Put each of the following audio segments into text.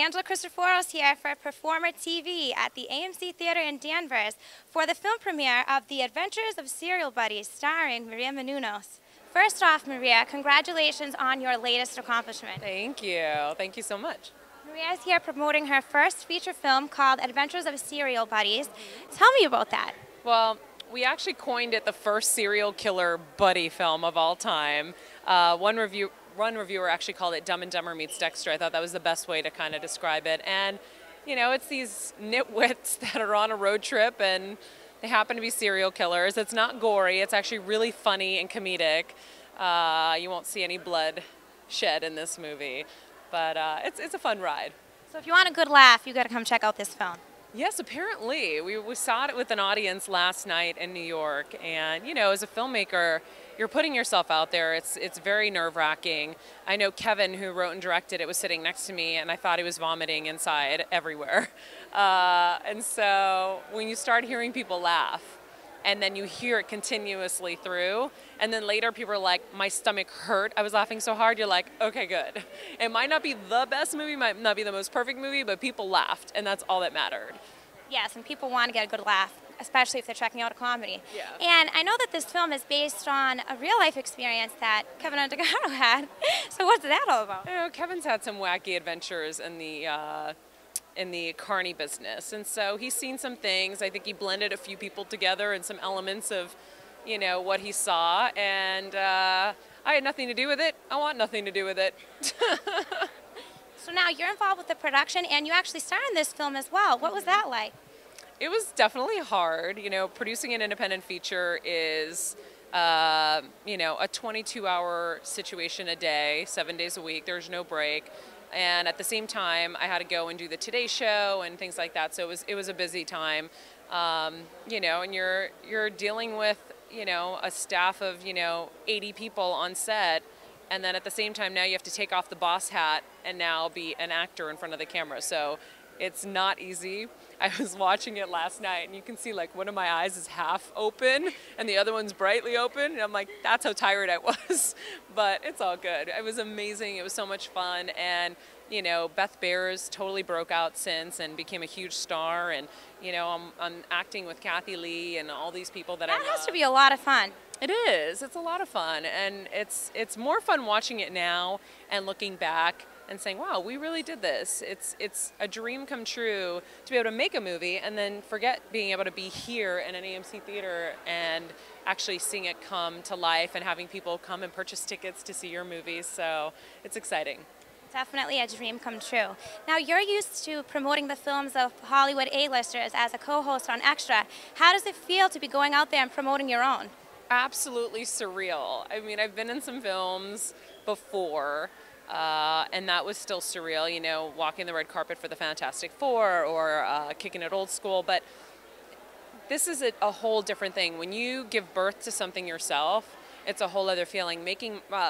Angela Christoforos here for Performer TV at the AMC Theater in Danvers for the film premiere of The Adventures of Serial Buddies starring Maria Menounos. First off, Maria, congratulations on your latest accomplishment. Thank you. Thank you so much. Maria is here promoting her first feature film called Adventures of Serial Buddies. Tell me about that. Well, we actually coined it the first serial killer buddy film of all time. One reviewer actually called it Dumb and Dumber meets Dexter. I thought that was the best way to kind of describe it. And, you know, it's these nitwits that are on a road trip and they happen to be serial killers. It's not gory. It's actually really funny and comedic. You won't see any blood shed in this movie, but it's a fun ride. So if you want a good laugh, you got to come check out this film. Yes, apparently. We saw it with an audience last night in New York, and you know, as a filmmaker, you're putting yourself out there. It's very nerve-wracking. I know Kevin, who wrote and directed it, was sitting next to me, and I thought he was vomiting inside everywhere. And so when you start hearing people laugh, and then you hear it continuously through, and then later people are like, my stomach hurt, I was laughing so hard, you're like, okay, good. It might not be the best movie, might not be the most perfect movie, but people laughed, and that's all that mattered. Yes, and people want to get a good laugh, especially if they're checking out a comedy. Yeah. And I know that this film is based on a real-life experience that Kevin Undergaro had. So what's that all about? You know, Kevin's had some wacky adventures in the carny business, and so he's seen some things. I think he blended a few people together and some elements of, you know, what he saw, and I had nothing to do with it. I want nothing to do with it. So now you're involved with the production, and you actually star in this film as well. What was that like? It was definitely hard. You know, producing an independent feature is, you know, a 22-hour situation a day, 7 days a week. There's no break. And at the same time, I had to go and do the Today Show and things like that. So it was a busy time, you know. And you're dealing with, you know, a staff of, you know, 80 people on set, and then at the same time now you have to take off the boss hat and now be an actor in front of the camera. So it's not easy. I was watching it last night, and you can see like one of my eyes is half open and the other one's brightly open, and I'm like, that's how tired I was. But it's all good. It was amazing. It was so much fun, and you know, Beth Bears totally broke out since and became a huge star, and you know, I'm acting with Kathy Lee and all these people that I love. That has to be a lot of fun. It is. It's a lot of fun, and it's more fun watching it now and looking back and saying, wow, we really did this. It's a dream come true to be able to make a movie and then forget being able to be here in an AMC theater and actually seeing it come to life and having people come and purchase tickets to see your movies. So it's exciting. Definitely a dream come true. Now, you're used to promoting the films of Hollywood A-listers as a co-host on Extra. How does it feel to be going out there and promoting your own? Absolutely surreal. I mean, I've been in some films before, and that was still surreal, you know, walking the red carpet for the Fantastic Four or kicking it old school. But this is a whole different thing. When you give birth to something yourself, it's a whole other feeling.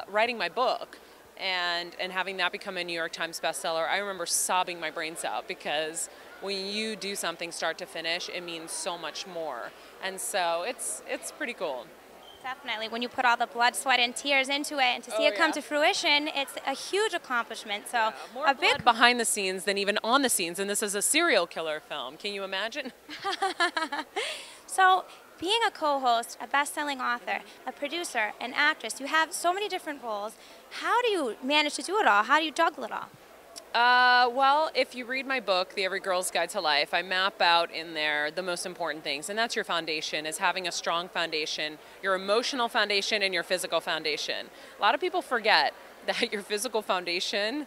Writing my book and having that become a New York Times bestseller, I remember sobbing my brains out, because when you do something start to finish, it means so much more. And so it's pretty cool. Definitely. When you put all the blood, sweat, and tears into it, and to see it come to fruition, it's a huge accomplishment. So yeah, more blood behind the scenes than even on the scenes, and this is a serial killer film. Can you imagine? So being a co-host, a best-selling author, a producer, an actress, you have so many different roles. How do you manage to do it all? How do you juggle it all? Well, if you read my book, The Every Girl's Guide to Life, I map out in there the most important things, and that's your foundation, is having a strong foundation, your emotional foundation and your physical foundation. A lot of people forget that your physical foundation,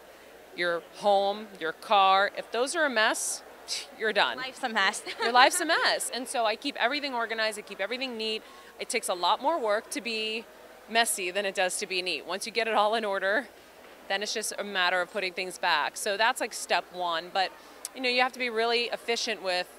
your home, your car, if those are a mess, you're done. Life's a mess. Your life's a mess. And so I keep everything organized, I keep everything neat. It takes a lot more work to be messy than it does to be neat. Once you get it all in order, then it's just a matter of putting things back. So that's like step one. But you know, you have to be really efficient with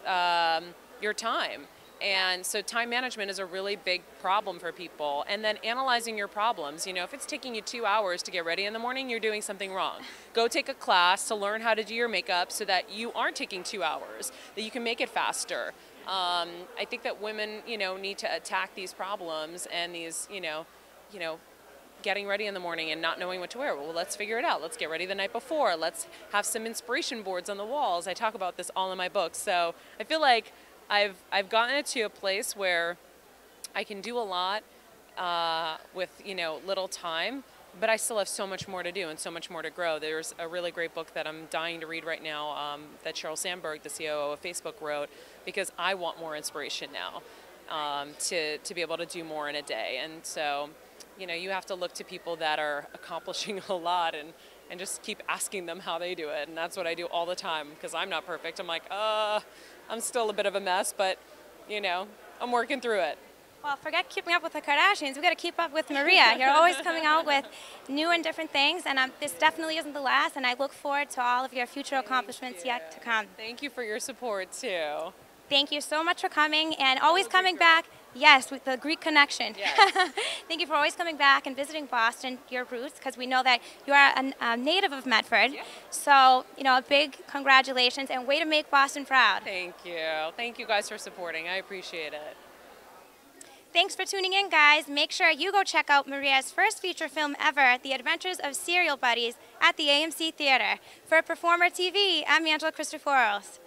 your time. And so time management is a really big problem for people. And then analyzing your problems. You know, if it's taking you 2 hours to get ready in the morning, you're doing something wrong. Go take a class to learn how to do your makeup so that you aren't taking 2 hours, that you can make it faster. I think that women, you know, need to attack these problems and these, you know, getting ready in the morning and not knowing what to wear. Well, let's figure it out. Let's get ready the night before. Let's have some inspiration boards on the walls. I talk about this all in my books. So I feel like I've gotten it to a place where I can do a lot with, you know, little time, but I still have so much more to do and so much more to grow. There's a really great book that I'm dying to read right now that Sheryl Sandberg, the COO of Facebook, wrote, because I want more inspiration now to be able to do more in a day. And so, you know, you have to look to people that are accomplishing a lot and just keep asking them how they do it. And that's what I do all the time, because I'm not perfect. I'm like, I'm still a bit of a mess, but, you know, I'm working through it. Well, forget keeping up with the Kardashians. We've got to keep up with Maria. You're always coming out with new and different things, and this definitely isn't the last, and I look forward to all of your future accomplishments yet to come. Thank you for your support, too. Thank you so much for coming, and always coming back. Yes, with the Greek connection. Yes. Thank you for always coming back and visiting Boston, your roots, because we know that you are a native of Medford. Yeah. So, you know, a big congratulations, and way to make Boston proud. Thank you. Thank you guys for supporting. I appreciate it. Thanks for tuning in, guys. Make sure you go check out Maria's first feature film ever, The Adventures of Serial Buddies, at the AMC Theater. For Performer TV, I'm Angela Christoforos.